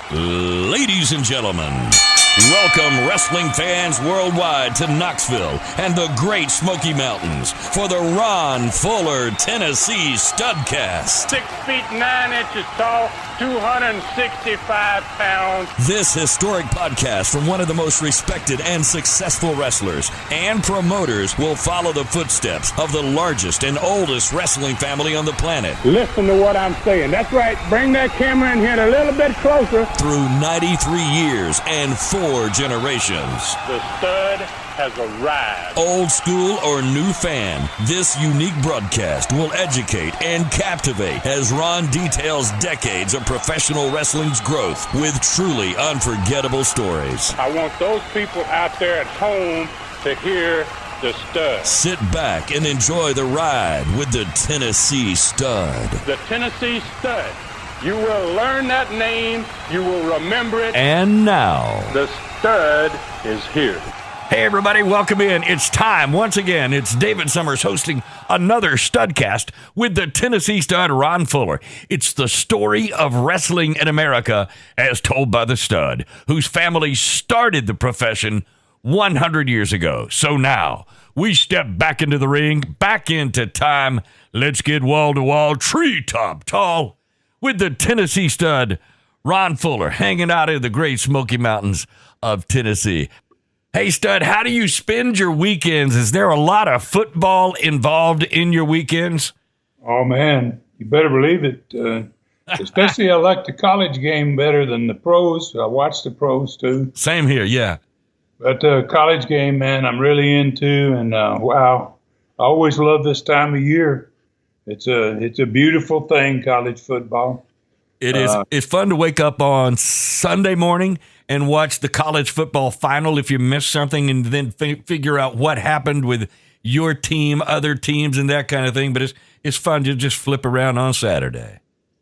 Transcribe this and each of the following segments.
Ladies and gentlemen, welcome wrestling fans worldwide to Knoxville and the Great Smoky Mountains for the Ron Fuller, Tennessee Studcast. 6 feet 9 inches tall, 265 pounds. This historic podcast from one of the most respected and successful wrestlers and promoters will follow the footsteps of the largest and oldest wrestling family on the planet. Listen to what I'm saying. That's right. Bring that camera in here a little bit closer. Through 93 years and 4 generations. The stud has arrived. Old school or new fan, this unique broadcast will educate and captivate as Ron details decades of professional wrestling's growth with truly unforgettable stories. I want those people out there at home to hear the stud. Sit back and enjoy the ride with the Tennessee Stud. The Tennessee Stud. You will learn that name. You will remember it. And now, the stud is here. Hey everybody, welcome in. It's time. Once again, it's David Summers hosting another Studcast with the Tennessee Stud, Ron Fuller. It's the story of wrestling in America as told by the Stud, whose family started the profession 100 years ago. So now, we step back into the ring, back into time. Let's get wall-to-wall, treetop tall with the Tennessee Stud, Ron Fuller, hanging out in the Great Smoky Mountains of Tennessee. Hey, Stud, how do you spend your weekends? Is there a lot of football involved in your weekends? Oh, man, you better believe it. Especially I like the college game better than the pros. I watch the pros, too. Same here, yeah. But college game, man, I'm really into. And, wow, I always love this time of year. It's a beautiful thing, college football. It is. It's fun to wake up on Sunday morning and watch the college football final if you miss something, and then figure out what happened with your team, other teams, and that kind of thing. But it's fun to just flip around on Saturday.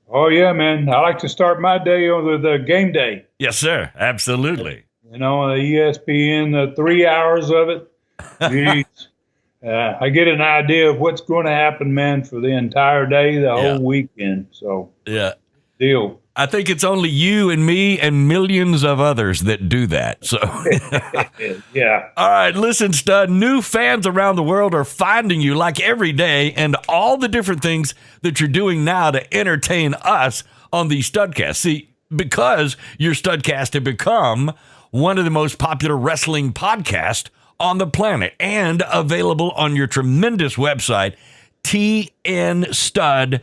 Oh, yeah, man. I like to start my day on the game day. Yes, sir. Absolutely. You know, the ESPN, the 3 hours of it. Jeez. I get an idea of what's going to happen, man, for the entire day, the whole weekend. So, yeah. Deal. I think it's only you and me and millions of others that do that. So, yeah. All right, listen, Stud. New fans around the world are finding you like every day, and all the different things that you're doing now to entertain us on the Studcast. See, because your Studcast had become one of the most popular wrestling podcasts on the planet and available on your tremendous website, tnstud.com.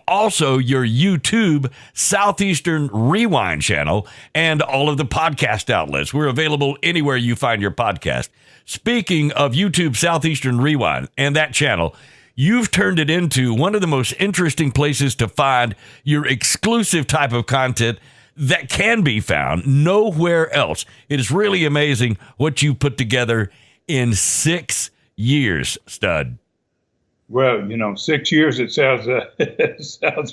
Also, your YouTube Southeastern Rewind channel and all of the podcast outlets. We're available anywhere you find your podcast. Speaking of YouTube Southeastern Rewind and that channel, you've turned it into one of the most interesting places to find your exclusive type of content that can be found nowhere else. It is really amazing what you put together in 6 years, Stud. Well, 6 years, it sounds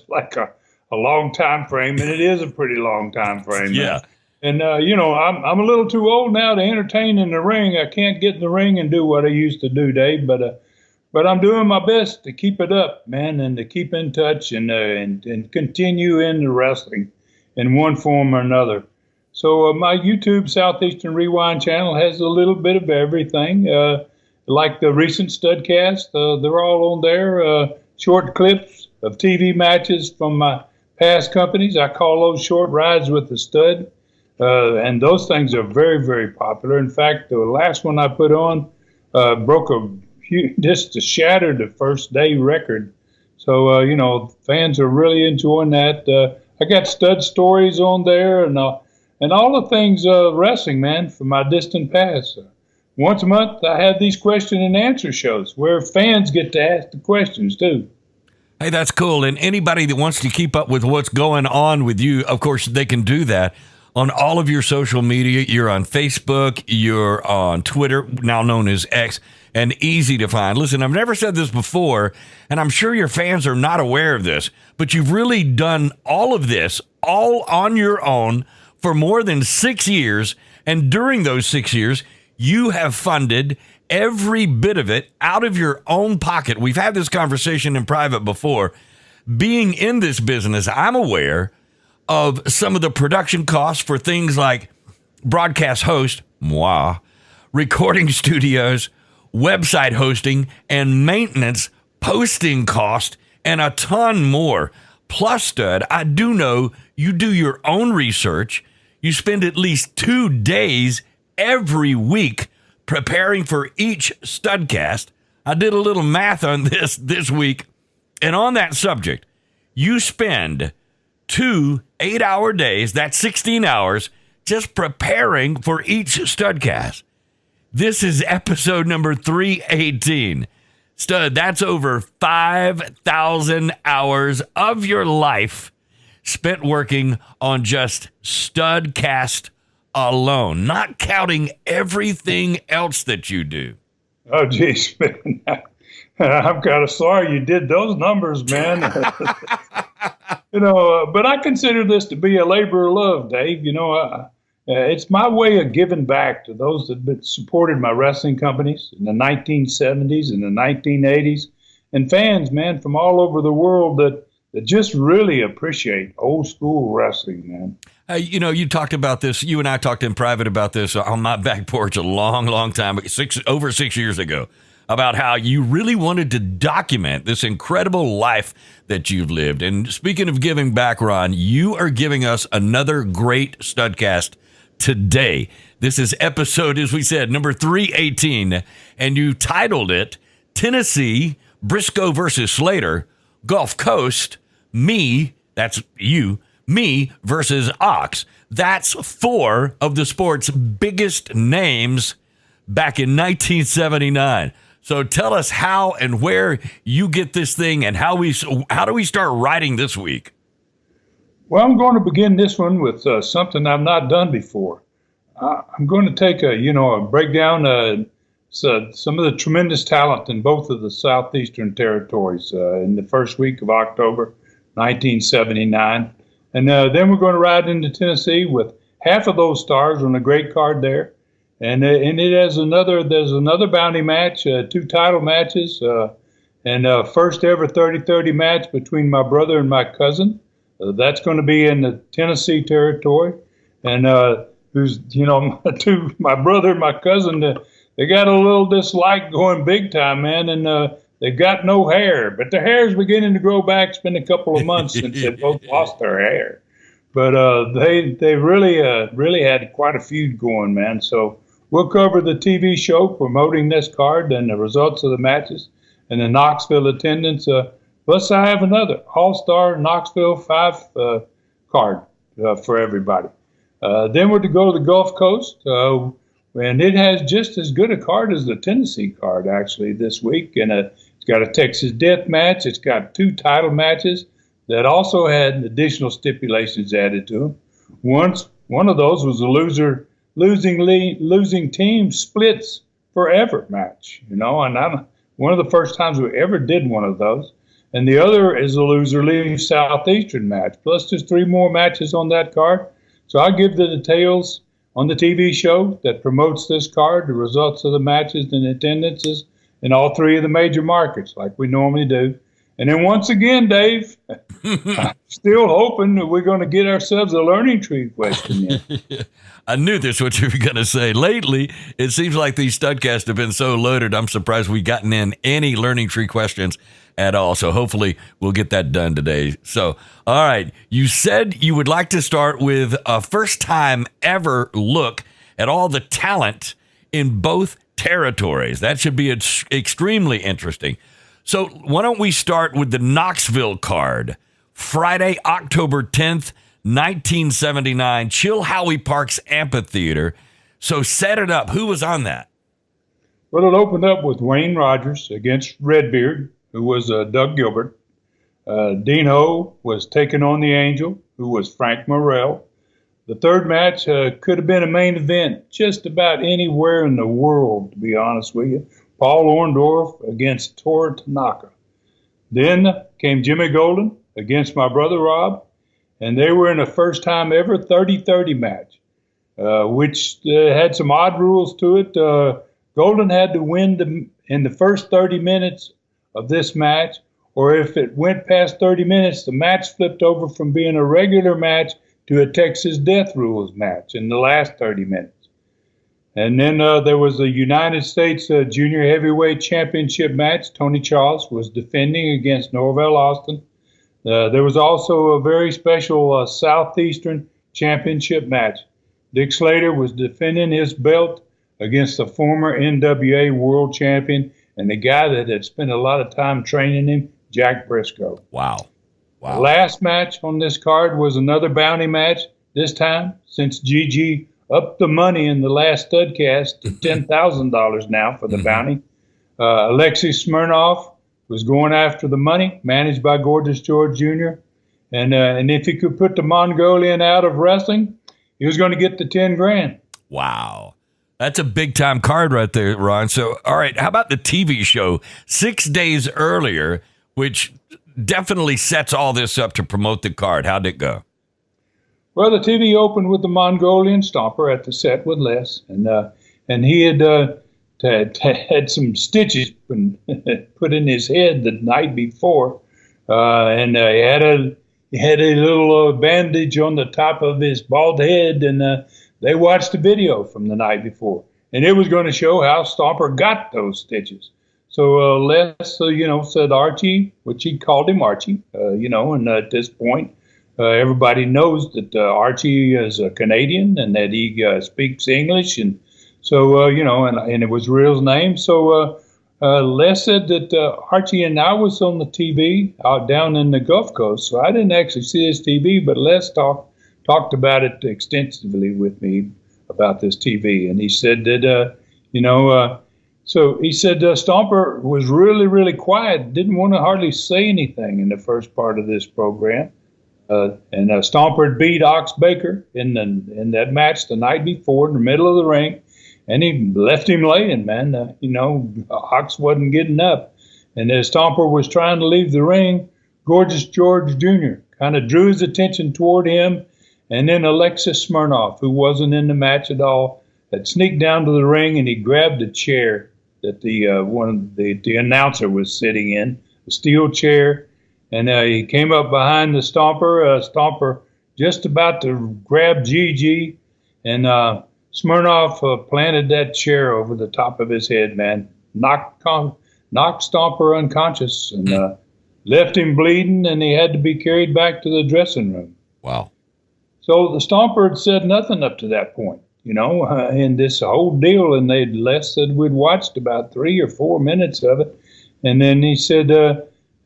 like a long time frame, and it is a pretty long time frame. Yeah. And, I'm a little too old now to entertain in the ring. I can't get in the ring and do what I used to do, Dave, but I'm doing my best to keep it up, man, and to keep in touch and continue in the wrestling in one form or another. So my YouTube Southeastern Rewind channel has a little bit of everything. Like the recent Studcast, they're all on there. Short clips of TV matches from my past companies. I call those short rides with the Stud. And those things are very, very popular. In fact, the last one I put on just shattered the first day record. So, fans are really enjoying that. I got Stud stories on there and all the things wrestling, man, from my distant past. Once a month, I have these question and answer shows where fans get to ask the questions, too. Hey, that's cool. And anybody that wants to keep up with what's going on with you, of course, they can do that on all of your social media. You're on Facebook, you're on Twitter, now known as X, and easy to find. Listen, I've never said this before, and I'm sure your fans are not aware of this, but you've really done all of this all on your own for more than 6 years. And during those 6 years, you have funded every bit of it out of your own pocket. We've had this conversation in private before. Being in this business, I'm aware of some of the production costs for things like broadcast host, recording studios, website hosting, and maintenance, posting cost, and a ton more. Plus, Stud, I do know you do your own research. You spend at least 2 days every week preparing for each Studcast. I did a little math on this week, and on that subject, you spend 2 8-hour days, that's 16 hours, just preparing for each Studcast. This is episode number 318. Stud, that's over 5,000 hours of your life spent working on just Studcast alone, not counting everything else that you do. Oh, geez, man. I'm kind of sorry you did those numbers, man. But I consider this to be a labor of love, Dave. It's my way of giving back to those that have supported my wrestling companies in the 1970s and the 1980s, and fans, man, from all over the world that just really appreciate old school wrestling, man. You talked about this. You and I talked in private about this on my back porch a long, long time, over 6 years ago, about how you really wanted to document this incredible life that you've lived. And speaking of giving back, Ron, you are giving us another great Studcast today. This is episode, as we said, number 318, and you titled it Tennessee, Briscoe versus Slater, Gulf Coast, me, that's you, me versus Ox. That's 4 of the sport's biggest names back in 1979. So tell us how and where you get this thing, and how do we start writing this week? Well, I'm going to begin this one with something I've not done before. I'm going to take a breakdown some of the tremendous talent in both of the Southeastern territories in the first week of October, 1979. And then we're going to ride into Tennessee with half of those stars on a great card there. And it has there's another bounty match, 2 title matches, and first ever 30-30 match between my brother and my cousin. That's going to be in the Tennessee territory. And who's, my brother and my cousin, they got a little dislike going big time, man, and they've got no hair. But their hair is beginning to grow back. It's been a couple of months since they both lost their hair. But they really had quite a feud going, man. So we'll cover the TV show promoting this card and the results of the matches and the Knoxville attendance. Plus, I have another All-Star Knoxville 5 card for everybody. Then we're to go to the Gulf Coast, and it has just as good a card as the Tennessee card, actually, this week. And it's got a Texas Death Match. It's got 2 title matches that also had additional stipulations added to them. One of those was a losing team splits forever match, and I'm one of the first times we ever did one of those. And the other is a loser leaves Southeastern match. Plus, there's 3 more matches on that card. So I'll give the details on the TV show that promotes this card, the results of the matches and attendances in all 3 of the major markets, like we normally do. And then once again, Dave, I'm still hoping that we're going to get ourselves a learning tree question in. I knew this what you were going to say. Lately, it seems like these Studcasts have been so loaded, I'm surprised we've gotten in any learning tree questions at all. So hopefully we'll get that done today. So, all right. You said you would like to start with a first time ever look at all the talent in both territories. That should be extremely interesting. So why don't we start with the Knoxville card? Friday, October 10th, 1979, Chilhowie Park's Amphitheater. So set it up. Who was on that? Well, it opened up with Wayne Rogers against Redbeard, who was Doug Gilbert. Dino was taking on the Angel, who was Frank Morrell. The third match could have been a main event just about anywhere in the world, to be honest with you. Paul Orndorff against Tora Tanaka. Then came Jimmy Golden against my brother Rob, and they were in a first time ever 30-30 match, which had some odd rules to it. Golden had to win in the first 30 minutes of this match, or if it went past 30 minutes, the match flipped over from being a regular match to a Texas Death Rules match in the last 30 minutes. And then there was a United States Junior Heavyweight Championship match. Tony Charles was defending against Norvell Austin. There was also a very special Southeastern Championship match. Dick Slater was defending his belt against the former NWA World Champion and the guy that had spent a lot of time training him, Jack Briscoe. Wow. The last match on this card was another bounty match. This time, since GG upped the money in the last Studcast to $10,000 now for the bounty, Alexei Smirnoff was going after the money, managed by Gorgeous George Jr. And if he could put the Mongolian out of wrestling, he was going to get the 10 grand. Wow. That's a big-time card right there, Ron. So, all right, how about the TV show 6 days earlier, which definitely sets all this up to promote the card? How'd it go? Well, the TV opened with the Mongolian Stomper at the set with Les, and he had some stitches put in his head the night before, and he had a little bandage on the top of his bald head, and they watched the video from the night before, and it was going to show how Stomper got those stitches. So Les, said Archie, which he called him Archie, and at this point, everybody knows that Archie is a Canadian and that he speaks English, and so and it was Real's name. So Les said that Archie and I was on the TV out down in the Gulf Coast, so I didn't actually see his TV, but Les talked about it extensively with me about this TV, and he said that so he said Stomper was really, really quiet, didn't want to hardly say anything in the first part of this program. And Stomper had beat Ox Baker in that match the night before in the middle of the ring, and he left him laying, man. Ox wasn't getting up. And as Stomper was trying to leave the ring, Gorgeous George Jr. kind of drew his attention toward him, and then Alexis Smirnoff, who wasn't in the match at all, had sneaked down to the ring, and he grabbed a chair that the announcer was sitting in, a steel chair. And he came up behind the Stomper. Stomper just about to grab GG, and Smirnoff planted that chair over the top of his head, man. Knocked Stomper unconscious and left him bleeding, and he had to be carried back to the dressing room. Wow. So the Stomper had said nothing up to that point, in this whole deal, and Les said we'd watched about 3 or 4 minutes of it, and then he said,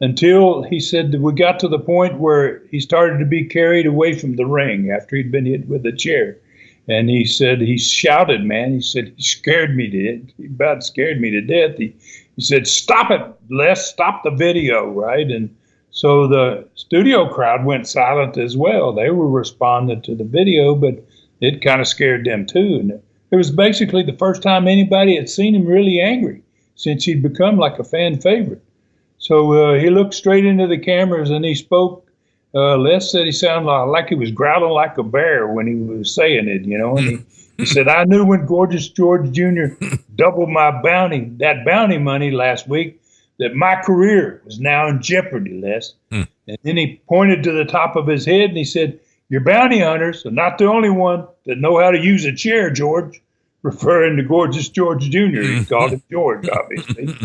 until he said that we got to the point where he started to be carried away from the ring after he'd been hit with a chair. And he said, he shouted, man. He said, he about scared me to death. He said, stop it, Les, stop the video, right? And so the studio crowd went silent as well. They were responding to the video, but it kind of scared them too. And it was basically the first time anybody had seen him really angry since he'd become like a fan favorite. So he looked straight into the cameras and he spoke. Les said he sounded like he was growling like a bear when he was saying it, And he said, I knew when Gorgeous George Jr. doubled my bounty money last week, that my career was now in jeopardy, Les. And then he pointed to the top of his head and he said, your bounty hunters are not the only one that know how to use a chair, George, referring to Gorgeous George Jr. He called him George, obviously.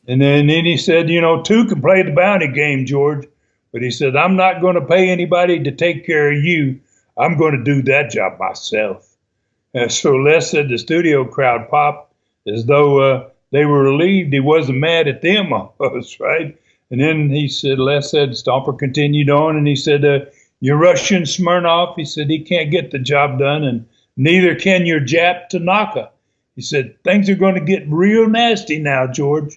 And then he said, two can play the bounty game, George. But he said, I'm not going to pay anybody to take care of you. I'm going to do that job myself. So Les said the studio crowd popped as though they were relieved he wasn't mad at them almost, right? And then Les said, Stomper continued on, and he said, your Russian Smirnoff, he said, he can't get the job done, and neither can your Jap Tanaka. He said, things are going to get real nasty now, George.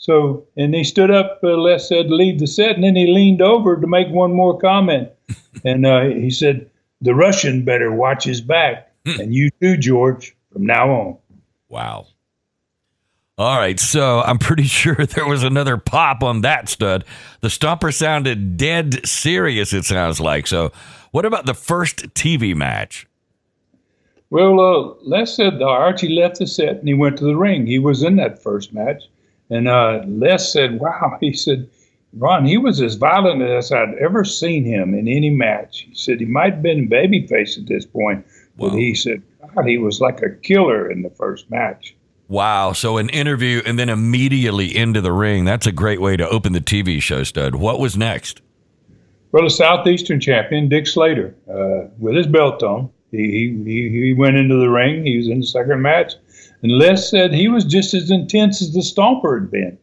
So, and he stood up, Les said, leave the set, and then he leaned over to make one more comment. And he said, the Russian better watch his back, and you too, George, from now on. Wow. All right, so I'm pretty sure there was another pop on that stud. The Stomper sounded dead serious, it sounds like. So what about the first TV match? Well, Les said Archie left the set, and he went to the ring. He was in that first match. And Les said, wow, he said, Ron, he was as violent as I'd ever seen him in any match. He said he might have been babyface at this point, but he said, God, he was like a killer in the first match. Wow. So an interview and then immediately into the ring. That's a great way to open the TV show, Stud. What was next? Well, the Southeastern champion, Dick Slater, with his belt on, he went into the ring. He was in the second match. And Les said he was just as intense as the Stomper had been.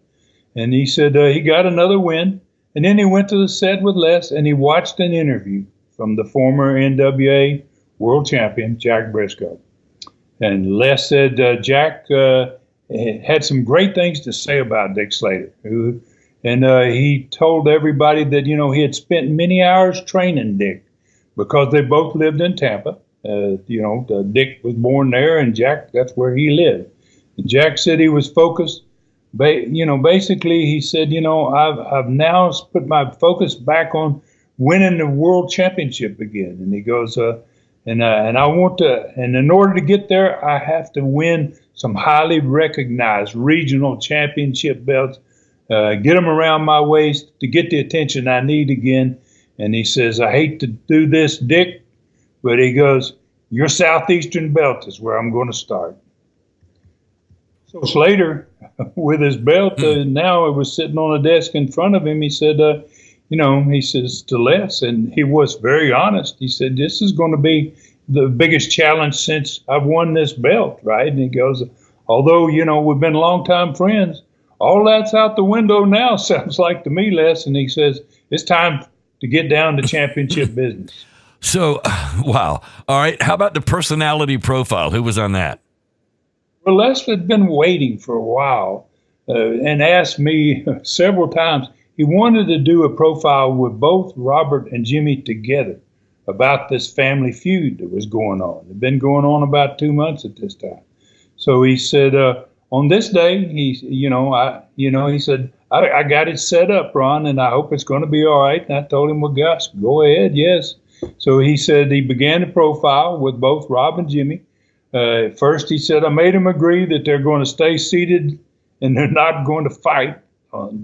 And he said he got another win. And then he went to the set with Les and he watched an interview from the former NWA world champion, Jack Briscoe. And Les said Jack had some great things to say about Dick Slater. And he told everybody that, he had spent many hours training Dick because they both lived in Tampa. Dick was born there and Jack, that's where he lived. And Jack said he was focused. Basically, he said, I've now put my focus back on winning the world championship again. And he goes, and I want to, and in order to get there, I have to win some highly recognized regional championship belts, get them around my waist to get the attention I need again. And he says, I hate to do this, Dick, but he goes, your Southeastern belt is where I'm going to start. So Slater, with his belt, now it was sitting on a desk in front of him. He said, he says to Les, and he was very honest. He said, this is going to be the biggest challenge since I've won this belt, right? And he goes, although, we've been longtime friends, all that's out the window now, sounds like to me, Les. And he says, it's time to get down to championship business. So, wow. All right. How about the personality profile? Who was on that? Well, Les had been waiting for a while and asked me several times. He wanted to do a profile with both Robert and Jimmy together about this family feud that was going on. It had been going on about 2 months at this time. So he said, on this day, he said, I got it set up, Ron, and I hope it's going to be all right. And I told him, well, gosh, go ahead, yes. So he said he began the profile with both Rob and Jimmy. First, he said, I made them agree that they're going to stay seated and they're not going to fight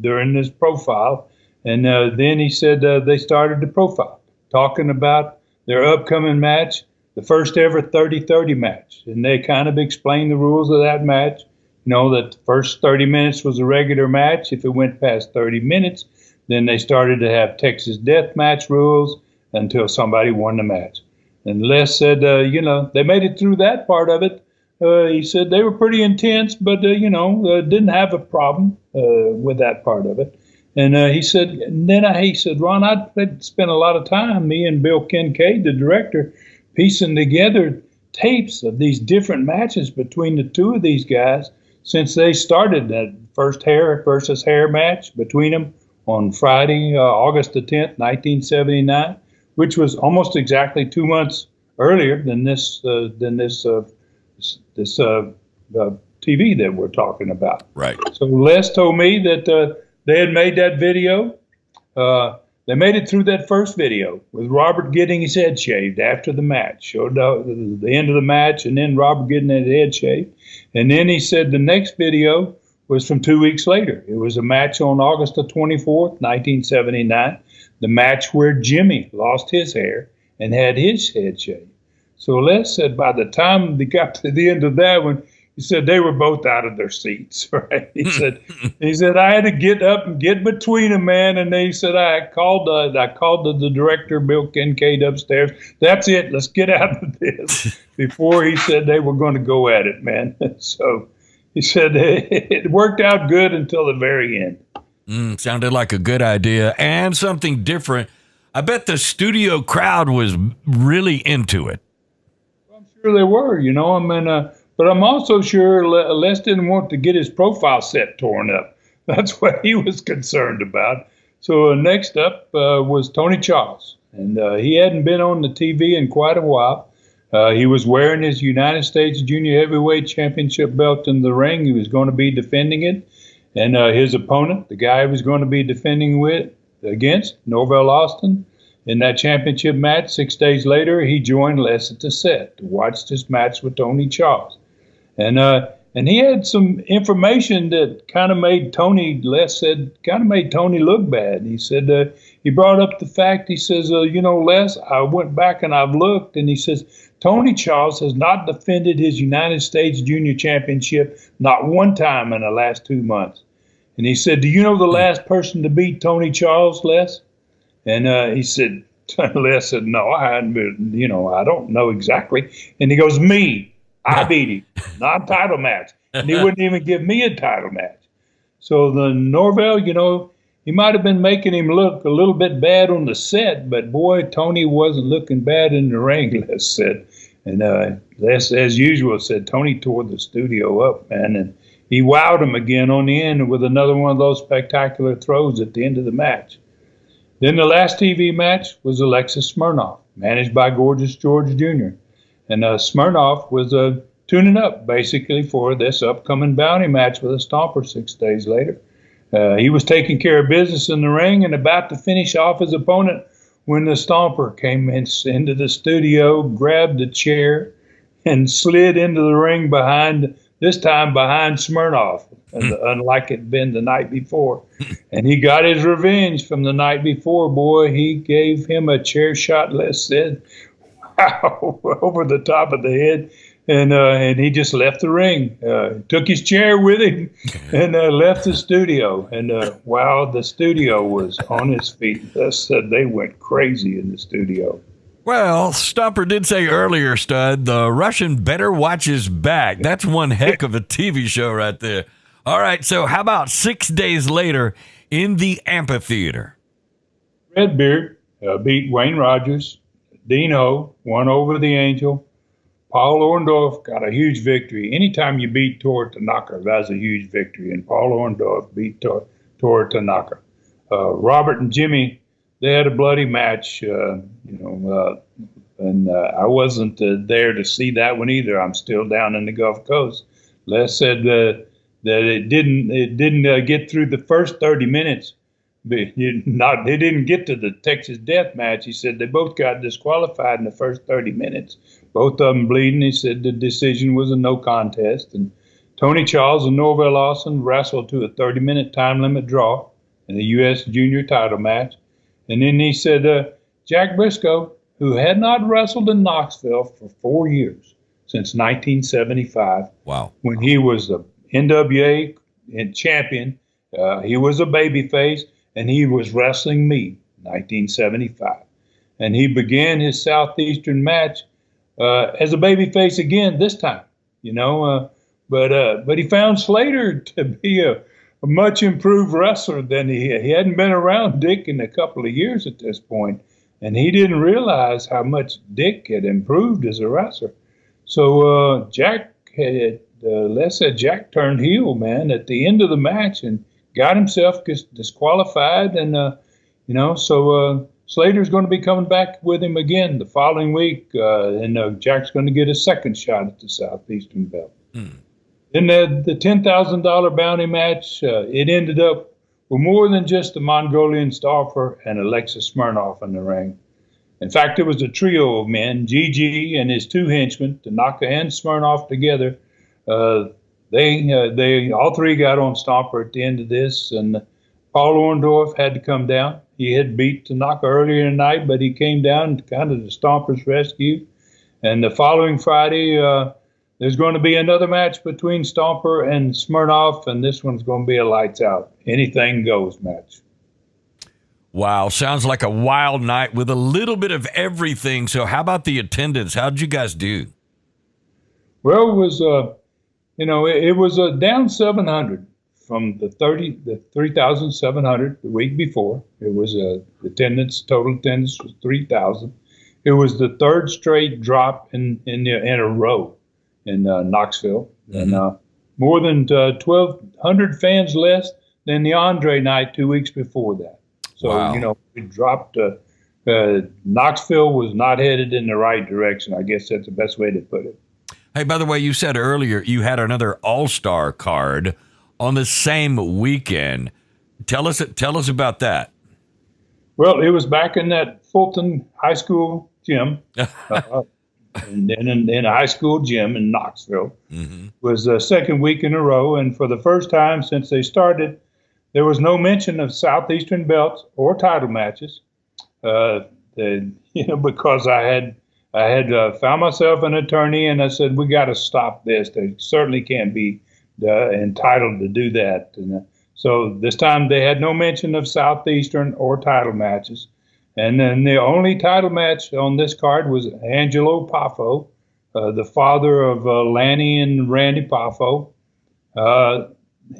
during this profile. And then he said they started the profile, talking about their upcoming match, the first ever 30-30 match. And they kind of explained the rules of that match. That the first 30 minutes was a regular match. If it went past 30 minutes, then they started to have Texas death match rules until somebody won the match. And Les said, they made it through that part of it. He said they were pretty intense, but, didn't have a problem with that part of it. And he said, Ron, I'd spent a lot of time, me and Bill Kincaid, the director, piecing together tapes of these different matches between the two of these guys since they started that first hair versus hair match between them on Friday, August the 10th, 1979. Which was almost exactly 2 months earlier than this TV that we're talking about. Right. So Les told me that they had made that video. They made it through that first video with Robert getting his head shaved after the match. Showed the end of the match, and then Robert getting his head shaved. And then he said the next video was from 2 weeks later. It was a match on August the 24th, 1979. The match where Jimmy lost his hair and had his head shaved. So Les said by the time they got to the end of that one, he said they were both out of their seats, right? He said I had to get up and get between them, man. And they said I called the director, Bill Kincaid, upstairs. That's it. Let's get out of this. Before he said they were going to go at it, man. So he said it worked out good until the very end. Sounded like a good idea and something different. I bet the studio crowd was really into it. I'm sure they were, but I'm also sure Les didn't want to get his profile set torn up. That's what he was concerned about. So next up was Tony Charles, and he hadn't been on the TV in quite a while. He was wearing his United States Junior Heavyweight Championship belt in the ring. He was going to be defending it. And his opponent, the guy he was going to be defending against, Norvell Austin, in that championship match, 6 days later, he joined Les at the set to watch this match with Tony Charles. And and he had some information that kind of made Tony, Les said, kind of made Tony look bad. He said, he brought up the fact, he says, Les, I went back and I've looked, and he says, Tony Charles has not defended his United States Junior Championship not one time in the last 2 months. And he said, do you know the last person to beat Tony Charles, Les? And he said, Les said, no, I hadn't been, I don't know exactly. And he goes, me. I beat him, non-title match. And he wouldn't even give me a title match. So the Norvell, he might have been making him look a little bit bad on the set, but boy, Tony wasn't looking bad in the ring, Les said. And Les, as usual, said Tony tore the studio up, man. And he wowed him again on the end with another one of those spectacular throws at the end of the match. Then the last TV match was Alexis Smirnoff, managed by Gorgeous George Jr. And Smirnoff was tuning up, basically, for this upcoming bounty match with a Stomper 6 days later. He was taking care of business in the ring and about to finish off his opponent when the Stomper came into the studio, grabbed a chair, and slid into the ring this time behind Smirnoff, unlike it had been the night before. And he got his revenge from the night before, boy. He gave him a chair shot, Les said, over the top of the head, and he just left the ring. Took his chair with him and left the studio. And wow, the studio was on its feet. They went crazy in the studio. Well, Stomper did say earlier, Stud, the Russian better watch his back. That's one heck of a TV show right there. All right, so how about 6 days later in the amphitheater? Redbeard beat Wayne Rogers. Dino won over the Angel. Paul Orndorff got a huge victory. Anytime you beat Tora Tanaka, that's a huge victory. And Paul Orndorff beat Tora Tanaka. Robert and Jimmy, they had a bloody match, and I wasn't there to see that one either. I'm still down in the Gulf Coast. Les said that it didn't get through the first 30 minutes. They didn't get to the Texas death match. He said they both got disqualified in the first 30 minutes. Both of them bleeding. He said the decision was a no contest. And Tony Charles and Norvell Lawson wrestled to a 30-minute time limit draw in the U.S. junior title match. And then he said Jack Briscoe, who had not wrestled in Knoxville for 4 years, since 1975. Wow. When he was the NWA champion, he was a babyface, and he was wrestling me, 1975. And he began his Southeastern match as a babyface again this time, but he found Slater to be a much improved wrestler than he hadn't been around Dick in a couple of years at this point, and he didn't realize how much Dick had improved as a wrestler. So Jack turned heel, man, at the end of the match and got himself disqualified, and so Slater's going to be coming back with him again the following week, and Jack's going to get a second shot at the Southeastern belt. Then the $10,000 bounty match, it ended up with more than just the Mongolian Stomper and Alexis Smirnoff in the ring. In fact, it was a trio of men, Gigi and his two henchmen, Tanaka and Smirnoff together. They all three got on Stomper at the end of this, and Paul Orndorff had to come down. He had beat Tanaka earlier in the night, but he came down kind of to Stomper's rescue. And the following Friday, there's going to be another match between Stomper and Smirnoff, and this one's going to be a lights out, anything goes match. Wow, sounds like a wild night with a little bit of everything. So how about the attendance? How did you guys do? Well, it was it was down 700 from the 3,700 the week before. It was total attendance was 3,000. It was the third straight drop in a row in Knoxville, and more than 1,200 fans less than the Andre night 2 weeks before that. So wow. We dropped. Knoxville was not headed in the right direction. I guess that's the best way to put it. Hey, by the way, you said earlier you had another All-Star card on the same weekend. Tell us about that. Well, it was back in that Fulton High School gym. and then in a high school gym in Knoxville. It was the second week in a row, and for the first time since they started, there was no mention of Southeastern belts or title matches. Because I had found myself an attorney, and I said, we got to stop this. They certainly can't be entitled to do that. And, so this time they had no mention of Southeastern or title matches. And then the only title match on this card was Angelo Poffo, the father of Lanny and Randy Poffo.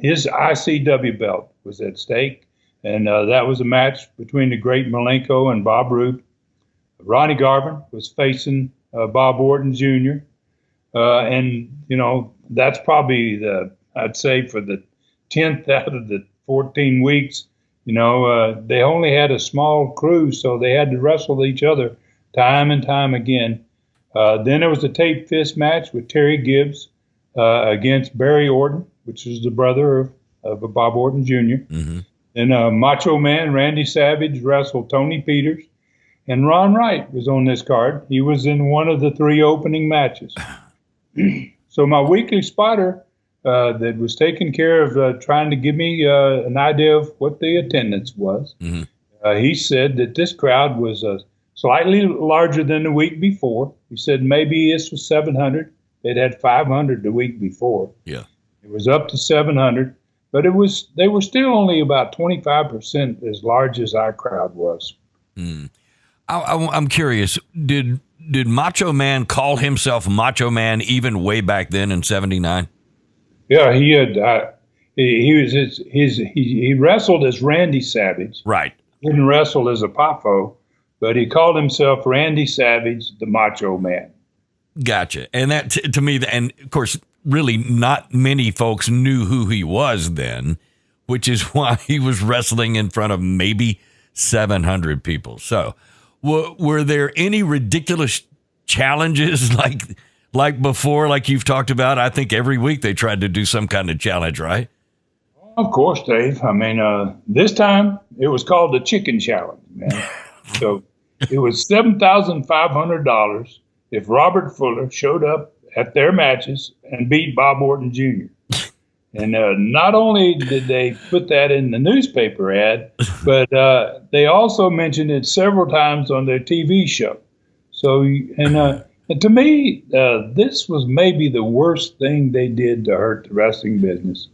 His ICW belt was at stake, and that was a match between the great Malenko and Bob Roode. Ronnie Garvin was facing Bob Orton Jr. And that's probably I'd say for the 10th out of the 14 weeks, they only had a small crew, so they had to wrestle each other time and time again. Then there was a tape fist match with Terry Gibbs against Barry Orton, which is the brother of Bob Orton Jr. And Macho Man Randy Savage wrestled Tony Peters. And Ron Wright was on this card. He was in one of the 3 opening matches. So my weekly spotter that was taking care of trying to give me an idea of what the attendance was, he said that this crowd was slightly larger than the week before. He said maybe this was 700. They'd had 500 the week before. Yeah, it was up to 700, but they were still only about 25% as large as our crowd was. I'm curious. Did Macho Man call himself Macho Man even way back then in '79? Yeah, he had. He wrestled as Randy Savage. Right. He didn't wrestle as a Poffo, but he called himself Randy Savage, the Macho Man. Gotcha. And that to me, and of course, really not many folks knew who he was then, which is why he was wrestling in front of maybe 700 people. So, were there any ridiculous challenges like before, like you've talked about? I think every week they tried to do some kind of challenge, right? Of course, Dave. I mean, this time it was called the Chicken Challenge, man. So it was $7,500 if Robert Fuller showed up at their matches and beat Bob Orton Jr. And not only did they put that in the newspaper ad, but they also mentioned it several times on their TV show. So, and to me, this was maybe the worst thing they did to hurt the wrestling business.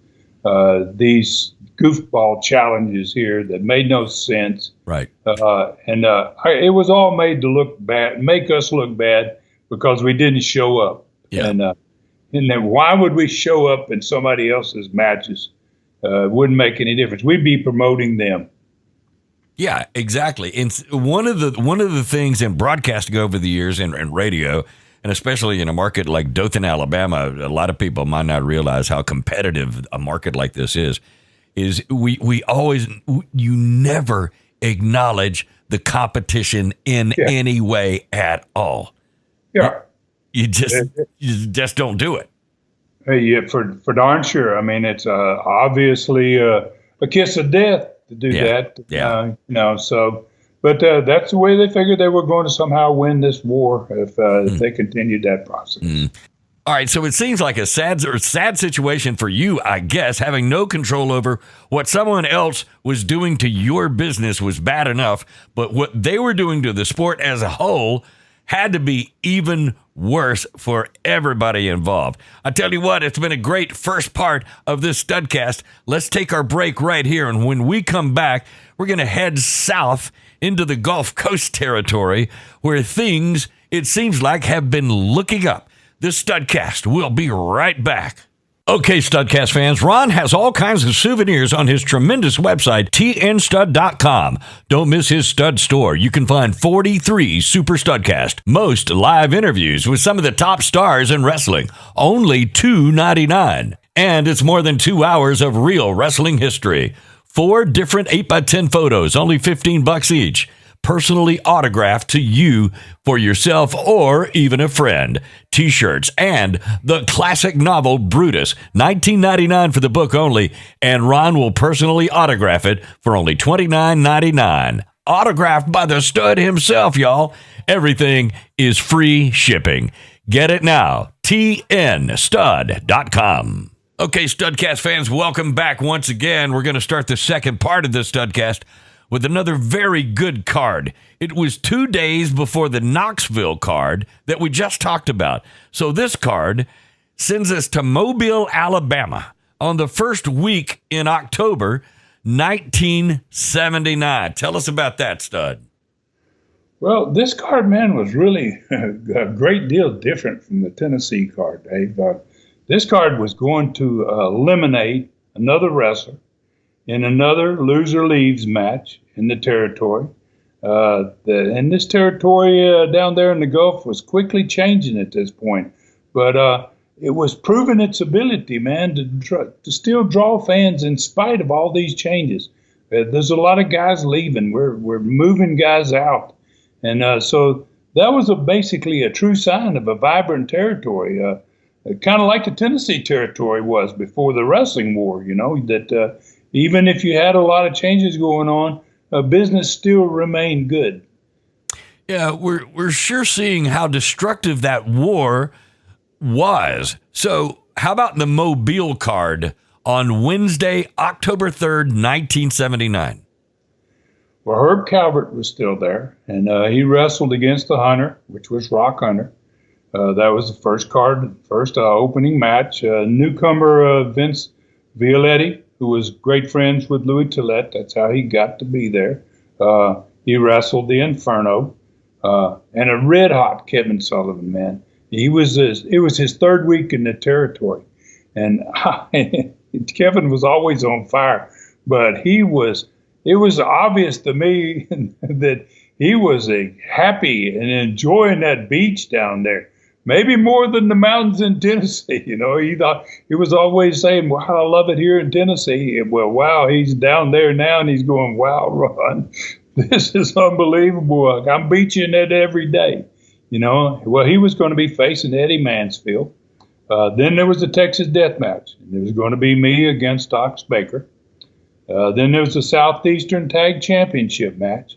These goofball challenges here that made no sense. Right. It was all made to look bad, make us look bad because we didn't show up. Yeah. And then why would we show up in somebody else's matches? It wouldn't make any difference. We'd be promoting them. Yeah, exactly. And one of the things in broadcasting over the years and radio, and especially in a market like Dothan, Alabama, a lot of people might not realize how competitive a market like this is you never acknowledge the competition in any way at all. Yeah. You just don't do it. Yeah, for darn sure. I mean, it's obviously a kiss of death to do that. Yeah. So, but that's the way they figured they were going to somehow win this war if they continued that process. All right, so it seems like a sad situation for you, I guess. Having no control over what someone else was doing to your business was bad enough, but what they were doing to the sport as a whole had to be even worse for everybody involved. I tell you what, it's been a great first part of this Studcast. Let's take our break right here, and when we come back, we're going to head south into the Gulf Coast territory where things, it seems like, have been looking up. This Studcast will be right back. Okay, Studcast fans, Ron has all kinds of souvenirs on his tremendous website, tnstud.com. Don't miss his stud store. You can find 43 Super Studcast, most live interviews with some of the top stars in wrestling, only $2.99. And it's more than 2 hours of real wrestling history. 4 different 8x10 photos, only $15 each. Personally autographed to you for yourself or even a friend. T-shirts and the classic novel Brutus, $19.99 for the book only, and Ron will personally autograph it for only $29.99. autographed by the stud himself, y'all. Everything is free shipping. Get it now. tnstud.com. Okay, Studcast fans, welcome back once again. We're going to start the second part of this Studcast with another very good card. It was 2 days before the Knoxville card that we just talked about. So this card sends us to Mobile, Alabama on the first week in October 1979. Tell us about that, Stud. Well, this card, man, was really a great deal different from the Tennessee card, Dave. This card was going to eliminate another wrestler in another loser leaves match in the territory. And this territory down there in the Gulf was quickly changing at this point. But it was proving its ability, man, to still draw fans in spite of all these changes. There's a lot of guys leaving. We're moving guys out. And so that was basically a true sign of a vibrant territory. Kind of like the Tennessee territory was before the wrestling war, that even if you had a lot of changes going on, business still remained good. Yeah, we're sure seeing how destructive that war was. So how about the Mobile card on Wednesday, October 3rd, 1979? Well, Herb Calvert was still there, and he wrestled against the Hunter, which was Rock Hunter. That was the first opening match. Newcomer Vince Violetti, who was great friends with Louis Tillett. That's how he got to be there. He wrestled the Inferno, and a red-hot Kevin Sullivan, man. It was his third week in the territory, and Kevin was always on fire. But it was obvious to me that he was happy and enjoying that beach down there. Maybe more than the mountains in Tennessee. He was always saying, wow, I love it here in Tennessee. Well, wow, he's down there now, and he's going, wow, Ron, this is unbelievable. I'm beaching it every day. Well, he was going to be facing Eddie Mansfield. Then there was the Texas Death Match. And it was going to be me against Ox Baker. Then there was the Southeastern Tag Championship match.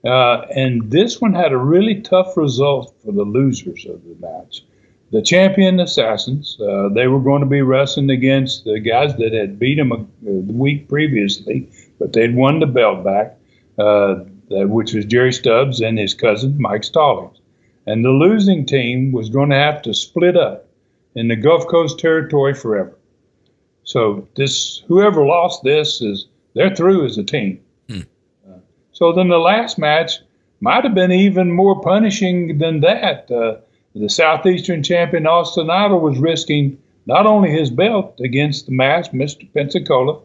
And this one had a really tough result for the losers of the match. The Champion Assassins, they were going to be wrestling against the guys that had beat them the week previously, but they'd won the belt back, which was Jerry Stubbs and his cousin, Mike Stallings. And the losing team was going to have to split up in the Gulf Coast territory forever. So whoever lost this, they're through as a team. So then the last match might have been even more punishing than that. The Southeastern champion, Austin Idol, was risking not only his belt against the match, Mr. Pensacola,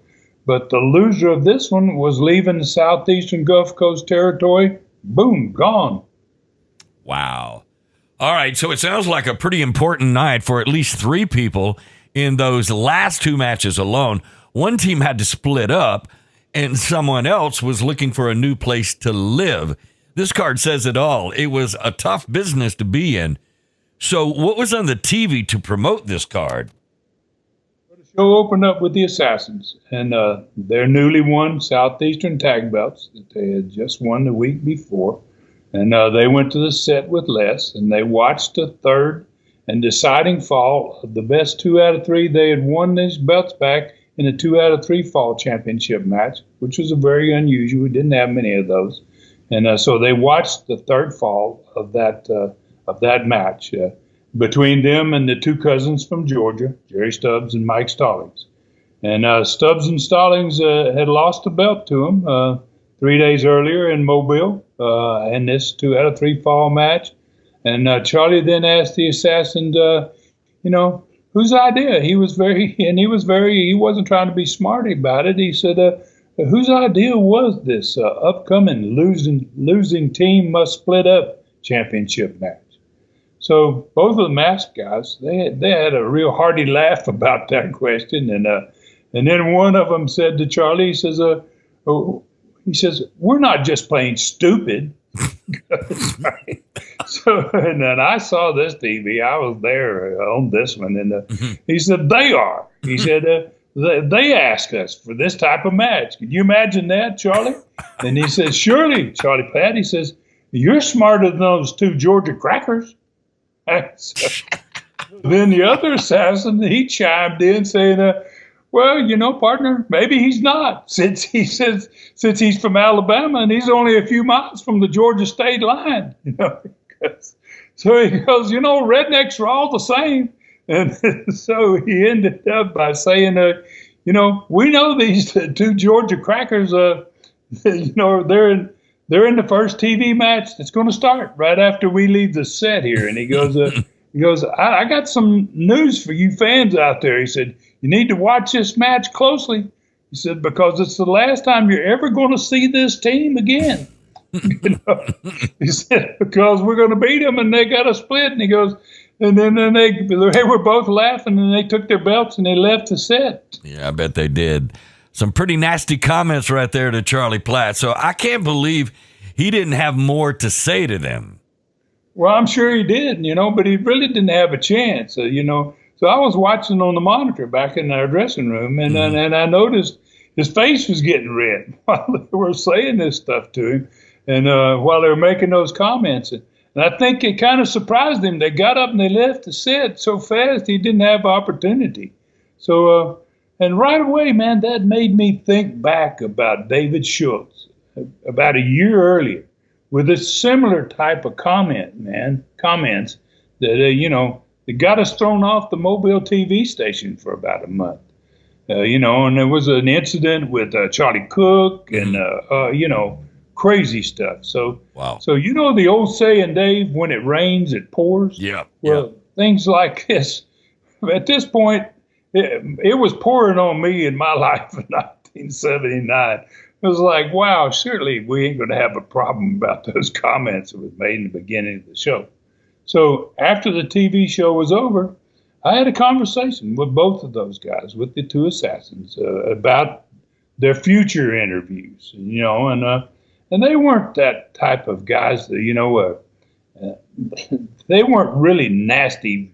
but the loser of this one was leaving the Southeastern Gulf Coast territory. Boom, gone. Wow. All right, so it sounds like a pretty important night for at least three people in those last two matches alone. One team had to split up, and someone else was looking for a new place to live. This card says it all. It was a tough business to be in. So what was on the TV to promote this card? The show opened up with the Assassins and their newly won Southeastern tag belts that they had just won the week before. And they went to the set with Les, and they watched the third and deciding fall of the best 2 out of 3. They had won these belts back in a 2 out of 3 fall championship match, which was a very unusual. We didn't have many of those. And so they watched the third fall of that match between them and the two cousins from Georgia, Jerry Stubbs and Mike Stallings. And Stubbs and Stallings had lost the belt to him 3 days earlier in Mobile in this 2 out of 3 fall match. And Charlie then asked the Assassin, whose idea? He wasn't trying to be smarty about it. He said, whose idea was this upcoming losing team must split up championship match? So both of the masked guys, they had a real hearty laugh about that question. And then one of them said to Charlie, he says, we're not just plain stupid. So, and then I saw this TV. I was there on this one, and he said they are. He said they asked us for this type of match. Can you imagine that, Charlie? And he says, surely, Charlie Platt, he says, you're smarter than those two Georgia crackers. So, then the other assassin, he chimed in saying, well, you know, partner, maybe he's not, since he's from Alabama and he's only a few miles from the Georgia state line. You know, so he goes, you know, rednecks are all the same. And so he ended up by saying, you know, we know these two Georgia crackers, you know, they're in the first TV match that's going to start right after we leave the set here. And he goes, I got some news for you fans out there. He said, you need to watch this match closely. He said, because it's the last time you're ever going to see this team again. You know? He said, because we're going to beat them and they got a split. And he goes, and then they were both laughing and they took their belts and they left the set. Yeah, I bet they did. Some pretty nasty comments right there to Charlie Platt. So I can't believe he didn't have more to say to them. Well, I'm sure he did, you know, but he really didn't have a chance, you know. So I was watching on the monitor back in our dressing room, and I noticed his face was getting red while they were saying this stuff to him, and while they were making those comments. And I think it kind of surprised him. They got up and they left the set so fast he didn't have opportunity. So, and right away, man, that made me think back about David Schultz about a year earlier, with a similar type of comments that, you know, that got us thrown off the Mobile TV station for about a month. You know, and there was an incident with Charlie Cook and, you know, crazy stuff. So, wow. So, you know, the old saying, Dave, when it rains, it pours. Yeah. Well, things like this, at this point, it was pouring on me in my life in 1979. It was like, wow, surely we ain't going to have a problem about those comments that was made in the beginning of the show. So after the TV show was over, I had a conversation with both of those guys, with the two assassins, about their future interviews, you know, and they weren't that type of guys that, you know, they weren't really nasty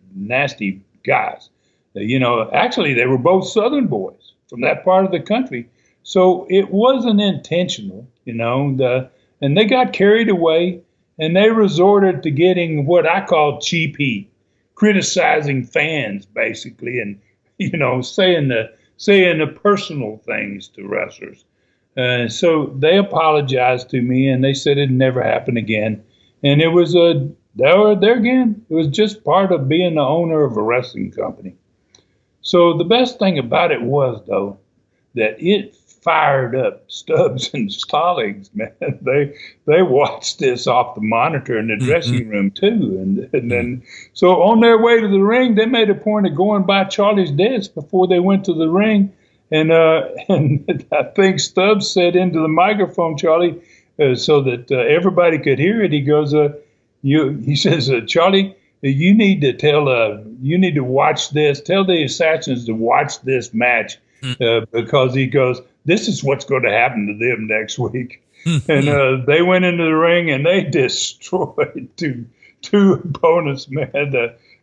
guys. You know, actually, they were both Southern boys from that part of the country. So it wasn't intentional, you know, and they got carried away and they resorted to getting what I call cheap heat, criticizing fans basically, and, you know, saying the personal things to wrestlers. So they apologized to me and they said it'd never happen again. And it was there again. It was just part of being the owner of a wrestling company. So the best thing about it was, though, that it fired up Stubbs and his colleagues, man. They watched this off the monitor in the dressing room too, and then so on their way to the ring, they made a point of going by Charlie's desk before they went to the ring, and I think Stubbs said into the microphone, Charlie, so that everybody could hear it. He goes, he says, Charlie, you need to watch this. Tell the assassins to watch this match because he goes, this is what's going to happen to them next week. And they went into the ring and they destroyed two opponents, man.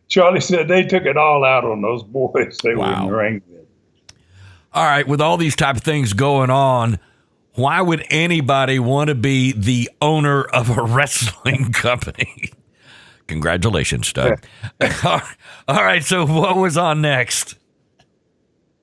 Charlie said they took it all out on those boys they were in the ring with. All right, with all these type of things going on, why would anybody want to be the owner of a wrestling company? Congratulations, Stubbs. All right, so what was on next?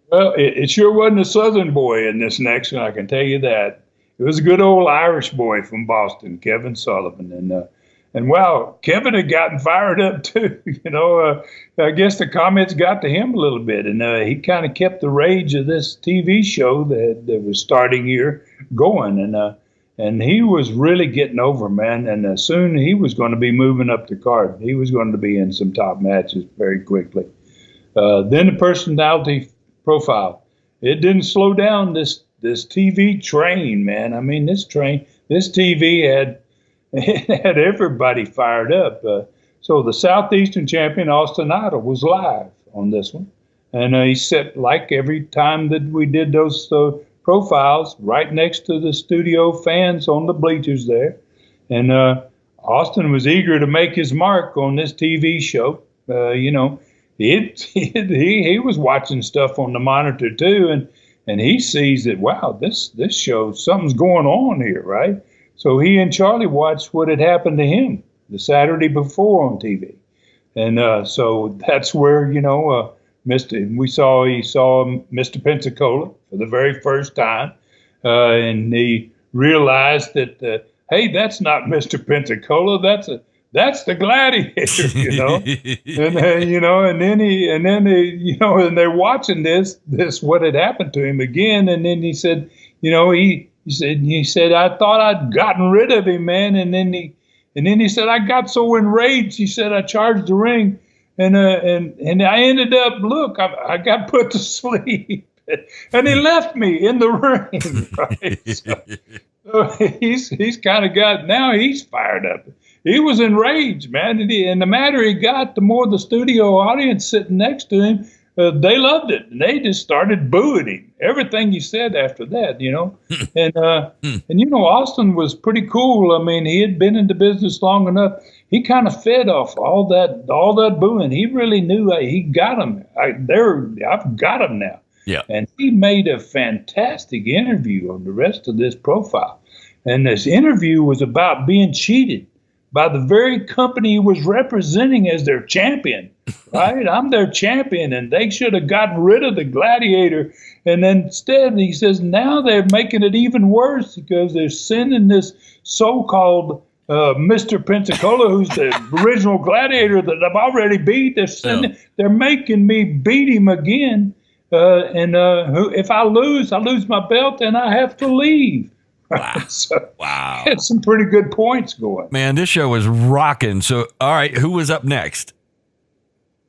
Well, it sure wasn't a Southern boy in this next one, I can tell you that. It was a good old Irish boy from Boston, Kevin Sullivan. And wow, Kevin had gotten fired up too. You know, I guess the comments got to him a little bit. And he kind of kept the rage of this TV show that was starting here going. And he was really getting over, man. And soon he was going to be moving up the card. He was going to be in some top matches very quickly. Then the personality profile. It didn't slow down this TV train, man. I mean, this TV had everybody fired up. So the Southeastern champion, Austin Idol, was live on this one. And he sat, like every time that we did those profiles, right next to the studio fans on the bleachers there. And Austin was eager to make his mark on this TV show. You know, he was watching stuff on the monitor too, and he sees that, wow, this shows something's going on here, right? So he and Charlie watched what had happened to him the Saturday before on TV. And so that's where, he saw Mr. Pensacola for the very first time. And he realized that, hey, that's not Mr. Pensacola. That's the gladiator, and they're watching this, what had happened to him again. And then he said, he said, I thought I'd gotten rid of him, man. And then he said, I got so enraged. He said, I charged the ring and I ended up, look, I got put to sleep and he left me in the ring. Right? So he's kind of now he's fired up. He was enraged, man. And the madder he got, the more the studio audience sitting next to him, they loved it. And they just started booing him. Everything he said after that, And Austin was pretty cool. I mean, he had been in the business long enough. He kind of fed off all that booing. He really knew he got him. I've got him now. Yeah. And he made a fantastic interview on the rest of this profile. And this interview was about being cheated by the very company he was representing as their champion, right? I'm their champion, and they should have gotten rid of the gladiator. And then instead, he says, now they're making it even worse because they're sending this so-called Mr. Pensacola, who's the original gladiator that I've already beat. They're making me beat him again. If I lose my belt, and I have to leave. Wow. Wow. Had some pretty good points going. Man, this show was rocking. So, all right, who was up next?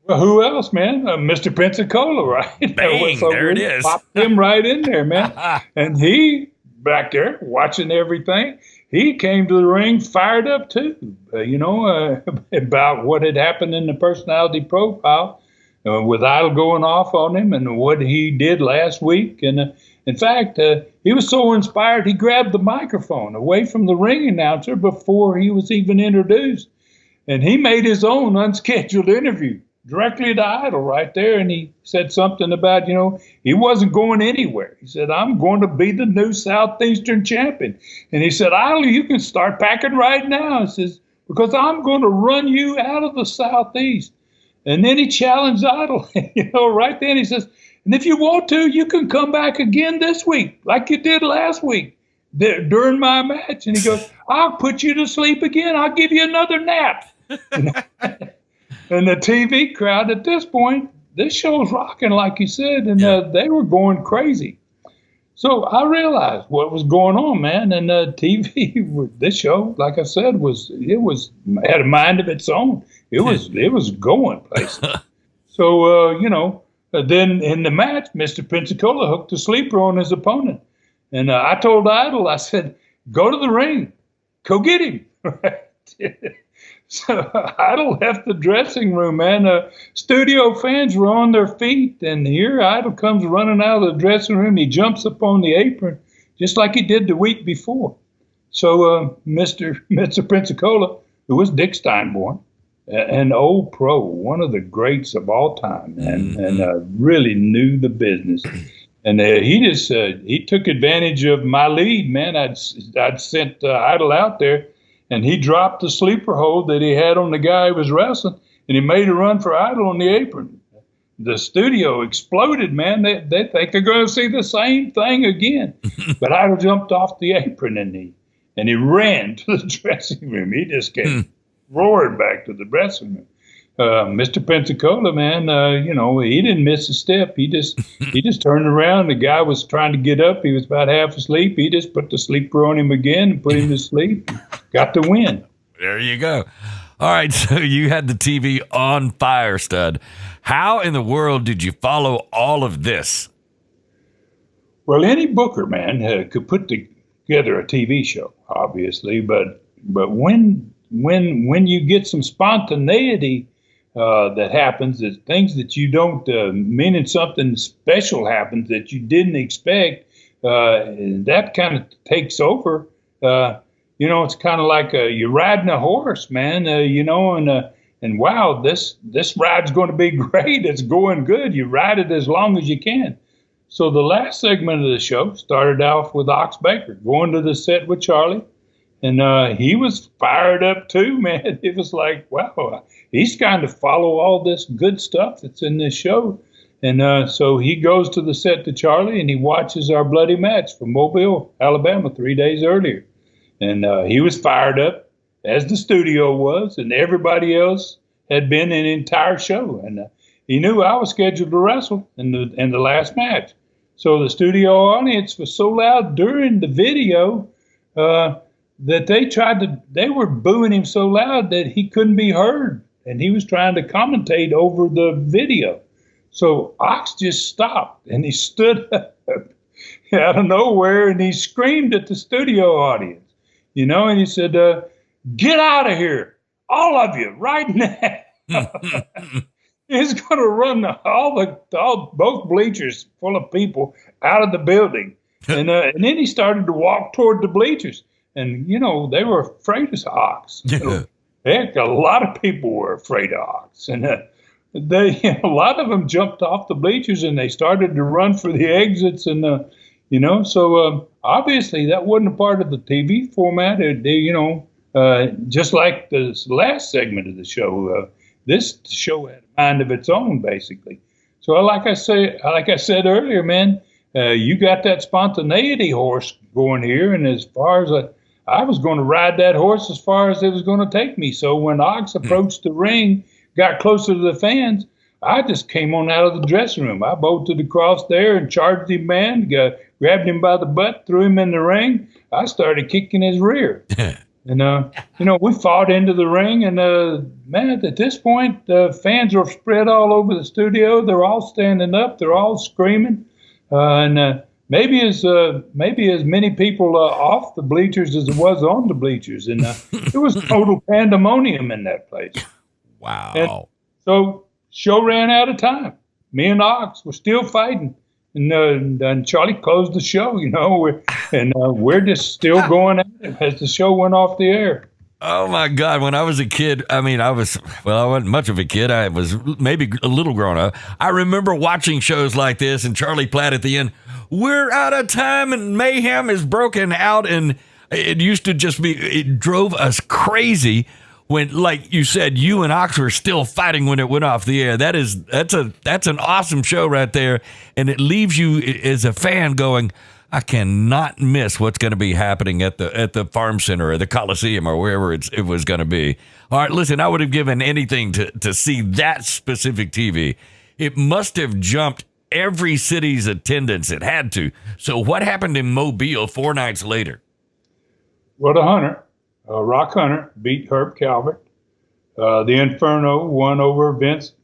Well, who else, man? Mr. Pensacola, right? Bang, so there it is. Popped him right in there, man. And he, back there, watching everything, he came to the ring fired up, too, about what had happened in the personality profile with Idol going off on him and what he did last week. And in fact, he was so inspired, he grabbed the microphone away from the ring announcer before he was even introduced. And he made his own unscheduled interview directly to Idol right there. And he said something about, he wasn't going anywhere. He said, I'm going to be the new Southeastern champion. And he said, Idol, you can start packing right now. He says, because I'm going to run you out of the Southeast. And then he challenged Idol, right then. He says, and if you want to, you can come back again this week, like you did last week during my match. And he goes, I'll put you to sleep again. I'll give you another nap. And the TV crowd at this point, this show's rocking, like you said, and they were going crazy. So I realized what was going on, man. And TV, this show, like I said, had a mind of its own. It was going places. So, then in the match, Mr. Pensacola hooked a sleeper on his opponent. And I told Idol, I said, go to the ring. Go get him. So Idol left the dressing room, man. Studio fans were on their feet. And here Idol comes running out of the dressing room. He jumps up on the apron, just like he did the week before. So Mr. Pensacola, who was Dick Steinborn, an old pro, one of the greats of all time, and really knew the business. And he took advantage of my lead, man. I'd sent Idol out there, and he dropped the sleeper hold that he had on the guy who was wrestling, and he made a run for Idol on the apron. The studio exploded, man. They think they're going to see the same thing again. But Idol jumped off the apron, and he ran to the dressing room. He just came roared back to the dressing room. Mr. Pensacola, man, he didn't miss a step. He just turned around. The guy was trying to get up. He was about half asleep. He just put the sleeper on him again and put him to sleep. Got the win. There you go. All right, so you had the TV on fire, Stud. How in the world did you follow all of this? Well, any booker, man, could put together a TV show, obviously, but when you get some spontaneity that happens, that things that you don't meaning something special happens that you didn't expect, that kind of takes over. It's kind of like you're riding a horse, man. And wow, this ride's going to be great. It's going good. You ride it as long as you can. So the last segment of the show started off with Ox Baker going to the set with Charlie. And he was fired up too, man. It was like, wow, he's trying to follow all this good stuff that's in this show. And so he goes to the set to Charlie, and he watches our bloody match from Mobile, Alabama, 3 days earlier. And he was fired up, as the studio was, and everybody else had been in the entire show. And he knew I was scheduled to wrestle in the last match. So the studio audience was so loud during the video that they were booing him so loud that he couldn't be heard. And he was trying to commentate over the video. So Ox just stopped, and he stood up out of nowhere, and he screamed at the studio audience, and he said, get out of here, all of you, right now. He's going to run both bleachers full of people out of the building. And then he started to walk toward the bleachers. And, they were afraid of Ox. Heck, a lot of people were afraid of Ox. And a lot of them jumped off the bleachers, and they started to run for the exits. And, so obviously that wasn't a part of the TV format. Just like the last segment of the show, this show had a mind of its own, basically. So like I said earlier, man, you got that spontaneity horse going here. And as far as I was going to ride that horse as far as it was going to take me. So when Ox approached the ring, got closer to the fans, I just came on out of the dressing room. I bolted across there and charged him, man, grabbed him by the butt, threw him in the ring. I started kicking his rear. And, we fought into the ring. And, man, at this point, the fans were spread all over the studio. They're all standing up. They're all screaming. And maybe as many people off the bleachers as it was on the bleachers. And it was total pandemonium in that place. Wow. And so show ran out of time. Me and Ox were still fighting. And Charlie closed the show, we're just still going at it as the show went off the air. Oh, my God. When I was a kid, I wasn't much of a kid. I was maybe a little grown up. I remember watching shows like this, and Charlie Platt at the end, we're out of time, and mayhem is broken out. And it used to just it drove us crazy when, like you said, you and Ox were still fighting when it went off the air. That's an awesome show right there. And it leaves you as a fan going, I cannot miss what's going to be happening at the Farm Center or the Coliseum or wherever it was going to be. All right, listen, I would have given anything to see that specific TV. It must have jumped every city's attendance. It had to. So what happened in Mobile 4 nights later? Well, the Hunter, Rock Hunter, beat Herb Calvert. The Inferno won over Vince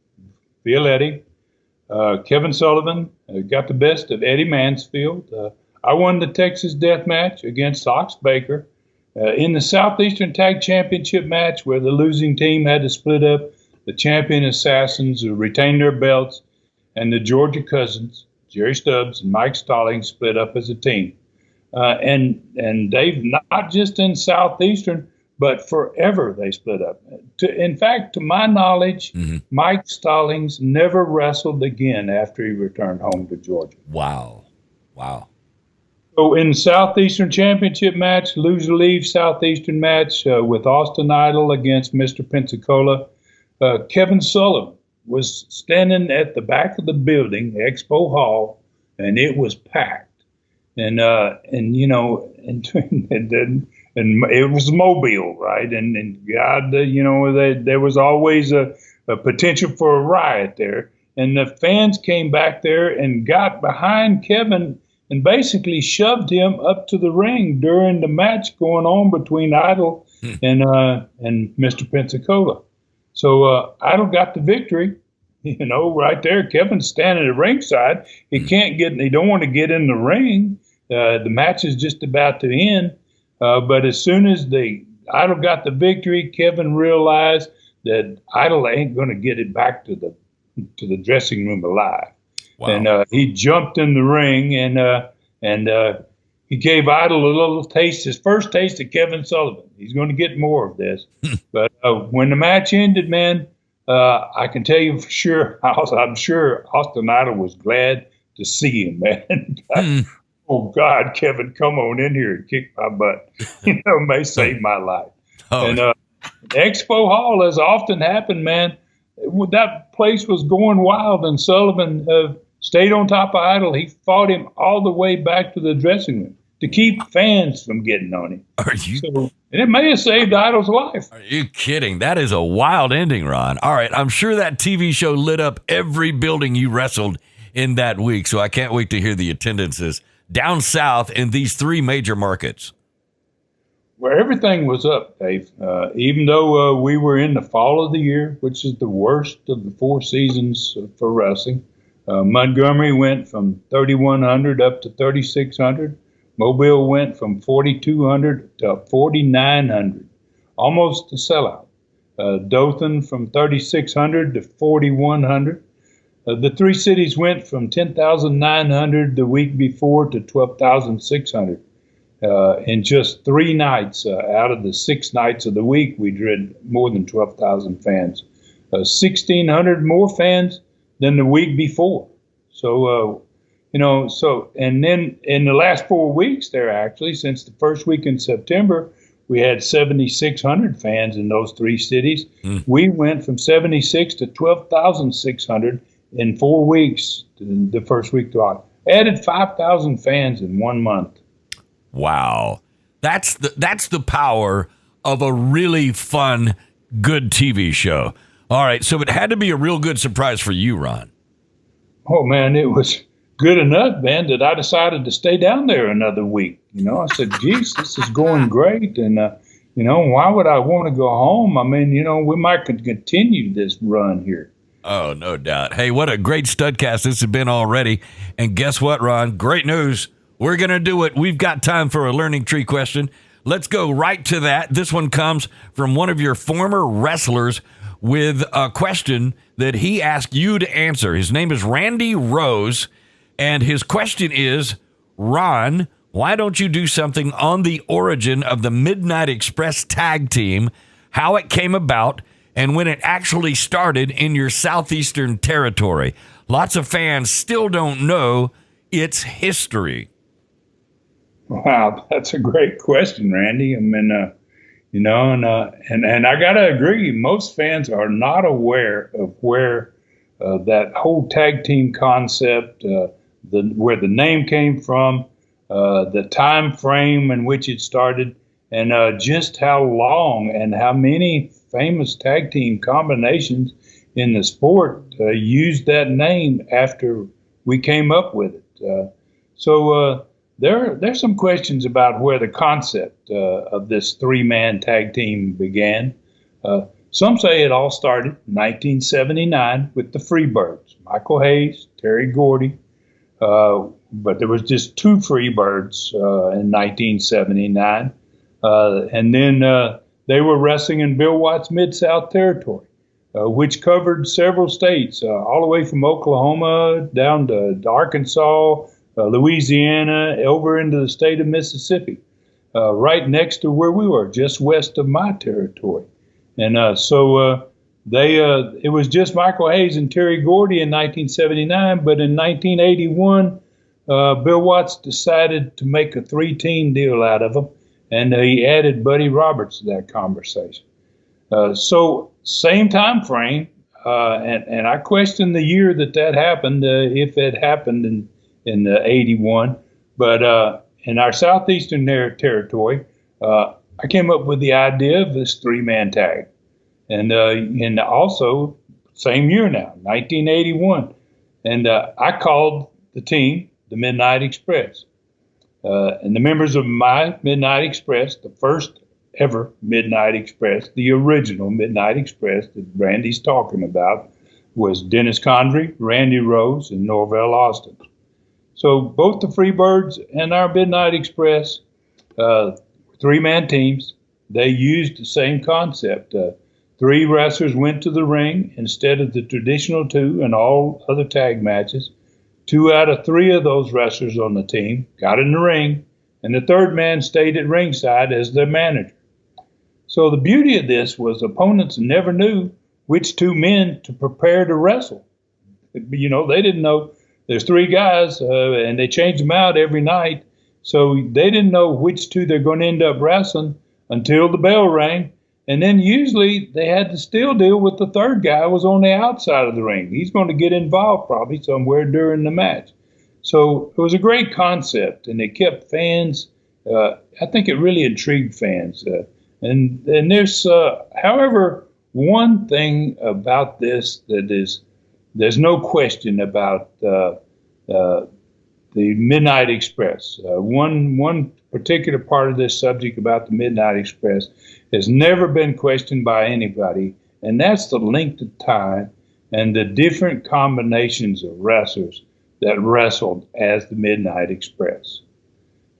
Violetti. Kevin Sullivan got the best of Eddie Mansfield. I won the Texas Death Match against Ox Baker. In the Southeastern Tag Championship match, where the losing team had to split up, the Champion Assassins retained their belts, and the Georgia Cousins, Jerry Stubbs and Mike Stallings, split up as a team. And they've not just in Southeastern, but forever they split up. In fact, to my knowledge, Mike Stallings never wrestled again after he returned home to Georgia. Wow. So in the Southeastern Championship match, loser leave Southeastern match with Austin Idol against Mr. Pensacola, Kevin Sullivan was standing at the back of the building, Expo Hall, and it was packed. And it was Mobile, right? And God, there was always a potential for a riot there. And the fans came back there and got behind Kevin and basically shoved him up to the ring during the match going on between Idol and Mr. Pensacola. So Idol got the victory. Right there, Kevin's standing at ringside. He don't want to get in the ring. The match is just about to end. But as soon as Idol got the victory, Kevin realized that Idol ain't going to get it back to the dressing room alive. Wow. And he jumped in the ring and he gave Idol a little taste, his first taste of Kevin Sullivan. He's going to get more of this. But when the match ended, man, I can tell you for sure, I'm sure Austin Idol was glad to see him, man. Oh, God, Kevin, come on in here and kick my butt. May save my life. Oh. And Expo Hall, as often happened, man, that place was going wild, and Sullivan stayed on top of Idle. He fought him all the way back to the dressing room to keep fans from getting on him. And it may have saved Idle's life. Are you kidding? That is a wild ending, Ron. All right, I'm sure that TV show lit up every building you wrestled in that week, so I can't wait to hear the attendances down south in these 3 major markets. Well, everything was up, Dave. Even though we were in the fall of the year, which is the worst of the 4 seasons for wrestling. Montgomery went from 3,100 up to 3,600. Mobile went from 4,200 to 4,900, almost a sellout. Dothan from 3,600 to 4,100. The 3 cities went from 10,900 the week before to 12,600. In just 3 nights out of the 6 nights of the week, we drew more than 12,000 fans. 1,600 more fans than the week before. So, and then in the last 4 weeks there, actually, since the first week in September, we had 7,600 fans in those 3 cities. We went from 76 to 12,600 in 4 weeks, the first week to August. Added 5,000 fans in 1 month. Wow. That's the power of a really fun, good TV show. All right, so it had to be a real good surprise for you, Ron. Oh, man, it was good enough, man, that I decided to stay down there another week. I said, geez, this is going great. And, why would I want to go home? I mean, we might continue this run here. Oh, no doubt. Hey, what a great Studcast this has been already. And guess what, Ron? Great news. We're going to do it. We've got time for a learning tree question. Let's go right to that. This one comes from one of your former wrestlers with a question that he asked you to answer. His name is Randy Rose, and his question is, Ron, why don't you do something on the origin of the Midnight Express tag team, how it came about, and when it actually started in your Southeastern territory? Lots of fans still don't know its history. Wow, that's a great question, Randy. I mean, and I gotta agree, most fans are not aware of where that whole tag team concept, where the name came from, the time frame in which it started, and just how long and how many famous tag team combinations in the sport used that name after we came up with it. There's some questions about where the concept of this 3-man tag team began. Some say it all started in 1979 with the Freebirds, Michael Hayes, Terry Gordy, but there was just 2 Freebirds in 1979. And then they were wrestling in Bill Watts' Mid-South Territory, which covered several states, all the way from Oklahoma down to Arkansas, Louisiana, over into the state of Mississippi, right next to where we were, just west of my territory. And it was just Michael Hayes and Terry Gordy in 1979, but in 1981, Bill Watts decided to make a 3-team deal out of them, and he added Buddy Roberts to that conversation. So same time frame, and I question the year that happened, if it happened in 81. But in our Southeastern territory, I came up with the idea of this 3-man tag. And also, same year now, 1981. And I called the team the Midnight Express. And the members of my Midnight Express, the first ever Midnight Express, the original Midnight Express that Randy's talking about, was Dennis Condrey, Randy Rose, and Norvell Austin. So both the Freebirds and our Midnight Express, 3-man teams, they used the same concept. 3 wrestlers went to the ring instead of the traditional 2 in all other tag matches. 2 out of 3 of those wrestlers on the team got in the ring, and the 3rd man stayed at ringside as their manager. So the beauty of this was opponents never knew which 2 men to prepare to wrestle. They didn't know there's three guys, and they change them out every night. So they didn't know which two they're going to end up wrestling until the bell rang. And then usually they had to still deal with the third guy who was on the outside of the ring. He's going to get involved probably somewhere during the match. So it was a great concept, and it kept fans. I think it really intrigued fans. And there's, however, one thing about this that there's no question about the Midnight Express. One particular part of this subject about the Midnight Express has never been questioned by anybody, and that's the length of time and the different combinations of wrestlers that wrestled as the Midnight Express.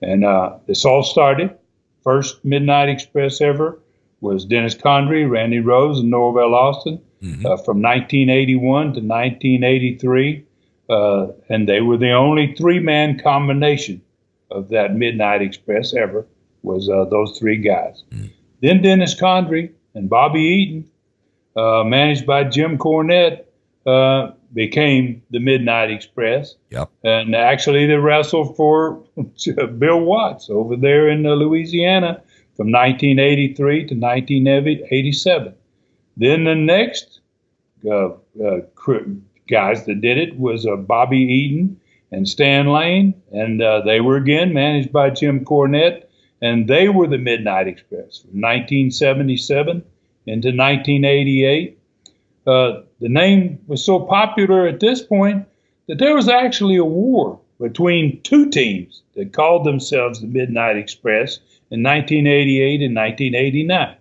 And this all started, first Midnight Express ever was Dennis Condrey, Randy Rose, and Norvell Austin from 1981 to 1983. And they were the only three-man combination of that Midnight Express ever, was those three guys. Then Dennis Condrey and Bobby Eaton, managed by Jim Cornette, became the Midnight Express. Yep. And actually they wrestled for Bill Watts over there in Louisiana from 1983 to 1987. Then the next guys that did it was Bobby Eaton and Stan Lane, and they were again managed by Jim Cornette, and they were the Midnight Express from 1977 into 1988. The name was so popular at this point that there was actually a war between two teams that called themselves the Midnight Express in 1988 and 1989.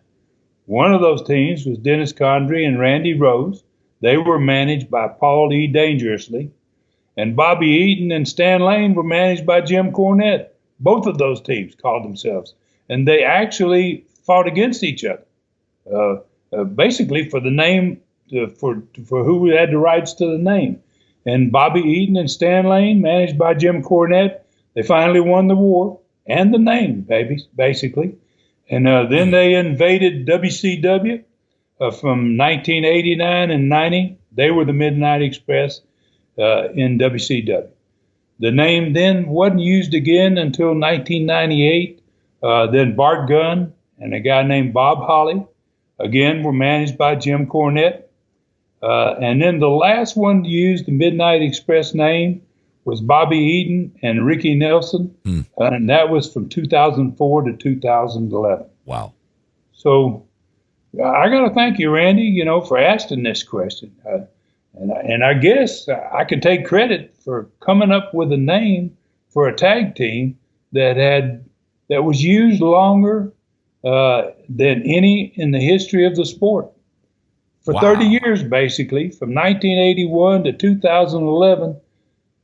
One of those teams was Dennis Condrey and Randy Rose. They were managed by Paul E. Dangerously. And Bobby Eaton and Stan Lane were managed by Jim Cornette. Both of those teams called themselves. And they actually fought against each other, basically for the name, for who had the rights to the name. And Bobby Eaton and Stan Lane, managed by Jim Cornette, they finally won the war and the name, basically. And then they invaded WCW from 1989 and 90. They were the Midnight Express in WCW. The name then wasn't used again until 1998. Then Bart Gunn and a guy named Bob Holly, again, were managed by Jim Cornette. And then the last one to use the Midnight Express name was Bobby Eaton and Ricky Nelson, and that was from 2004 to 2011. Wow. So I got to thank you, Randy, for asking this question. And I guess I can take credit for coming up with a name for a tag team that was used longer than any in the history of the sport. For 30 years, basically, from 1981 to 2011,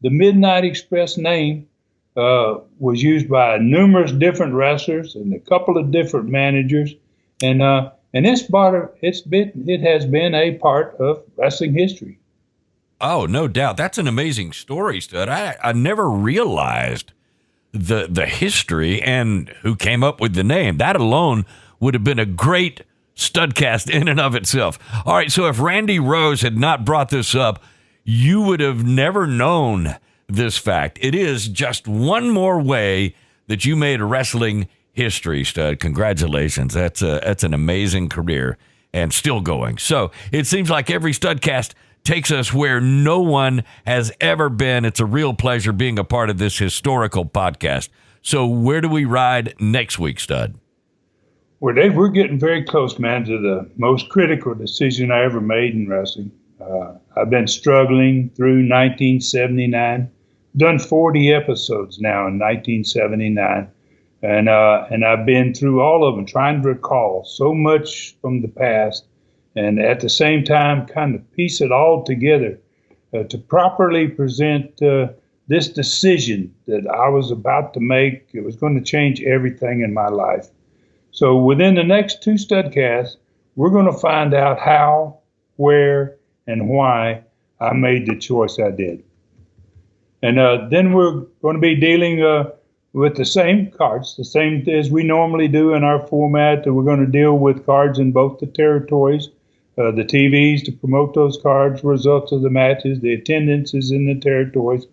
the Midnight Express name was used by numerous different wrestlers and a couple of different managers, and it has been a part of wrestling history. Oh, no doubt. That's an amazing story, Stud. I never realized the history and who came up with the name. That alone would have been a great Studcast in and of itself. All right, so if Randy Rose had not brought this up, you would have never known this fact. It is just one more way that you made wrestling history, Stud. Congratulations. That's an amazing career and still going. So it seems like every Studcast takes us where no one has ever been. It's a real pleasure being a part of this historical podcast. So where do we ride next week, Stud? Well, Dave, we're getting very close, man, to the most critical decision I ever made in wrestling. I've been struggling through 1979, done 40 episodes now in 1979, and I've been through all of them, trying to recall so much from the past, and at the same time kind of piece it all together to properly present this decision that I was about to make. It was going to change everything in my life. So within the next two Studcasts, we're going to find out how, where, and why I made the choice I did. And then we're going to be dealing with the same cards, the same as we normally do in our format. We're going to deal with cards in both the territories, the TVs to promote those cards, results of the matches, the attendances in the territories.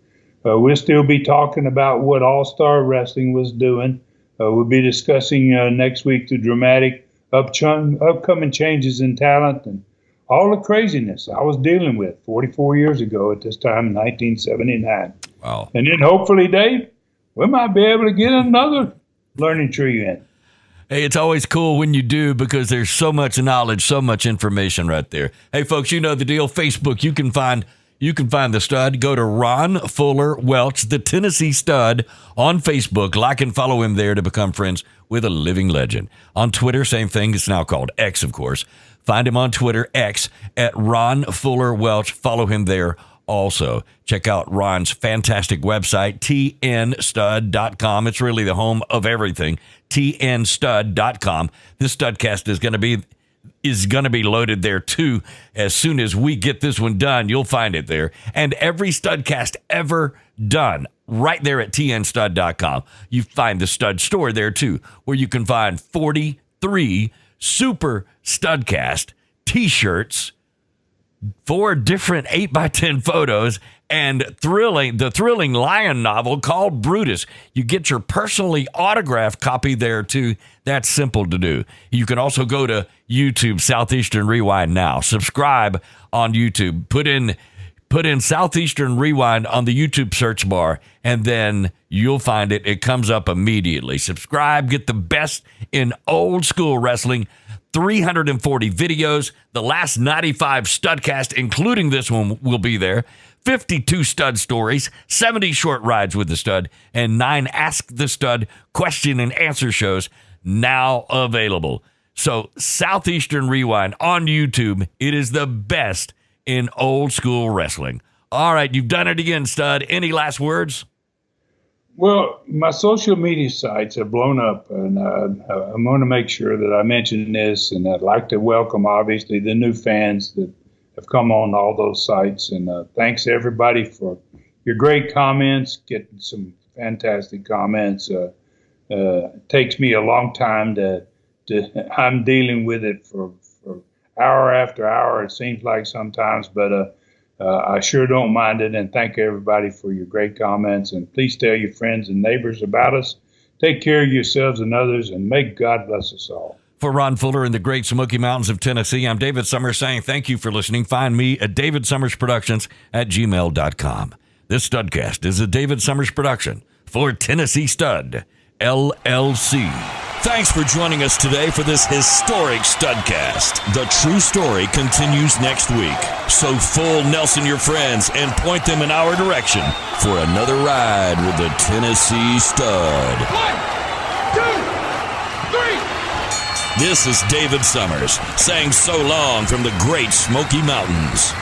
We'll still be talking about what All-Star Wrestling was doing. We'll be discussing next week the dramatic upcoming changes in talent and all the craziness I was dealing with 44 years ago at this time in 1979. Wow. And then hopefully, Dave, we might be able to get another learning tree in. Hey, it's always cool when you do because there's so much knowledge, so much information right there. Hey, folks, you know the deal. Facebook, you can find the Stud. Go to Ron Fuller Welch, the Tennessee Stud, on Facebook. Like and follow him there to become friends with a living legend. On Twitter, same thing. It's now called X, of course. Find him on Twitter, X, at Ron Fuller Welch. Follow him there also. Check out Ron's fantastic website, tnstud.com. It's really the home of everything, tnstud.com. This Studcast is going to be loaded there too. As soon as we get this one done, you'll find it there. And every Studcast ever done right there at tnstud.com. You find the Stud store there too, where you can find 43 Super Studcast t-shirts, 4 different 8x10 photos, and the thrilling lion novel called Brutus. You get your personally autographed copy there too. That's simple to do. You can also go to YouTube, Southeastern Rewind now. Subscribe on YouTube. Put in Southeastern Rewind on the YouTube search bar, and then you'll find it. It comes up immediately. Subscribe. Get the best in old school wrestling. 340 videos. The last 95 Studcast, including this one, will be there. 52 Stud stories, 70 short rides with the Stud, and 9 Ask the Stud question and answer shows now available. So Southeastern Rewind on YouTube. It is the best in old school wrestling. All right, you've done it again, Stud. Any last words? Well, my social media sites have blown up, and I'm going to make sure that I mention this, and I'd like to welcome, obviously, the new fans that have come on all those sites, and thanks everybody for your great comments, getting some fantastic comments. It takes me a long time I'm dealing with it for hour after hour, it seems like sometimes, but I sure don't mind it, and thank everybody for your great comments, and please tell your friends and neighbors about us. Take care of yourselves and others, and may God bless us all. For Ron Fuller in the Great Smoky Mountains of Tennessee, I'm David Summers saying thank you for listening. Find me at davidsummersproductions@gmail.com. This Studcast is a David Summers production for Tennessee Stud, LLC. Thanks for joining us today for this historic Studcast. The true story continues next week. So fool Nelson your friends and point them in our direction for another ride with the Tennessee Stud. 1, 2, 3. This is David Summers saying so long from the Great Smoky Mountains.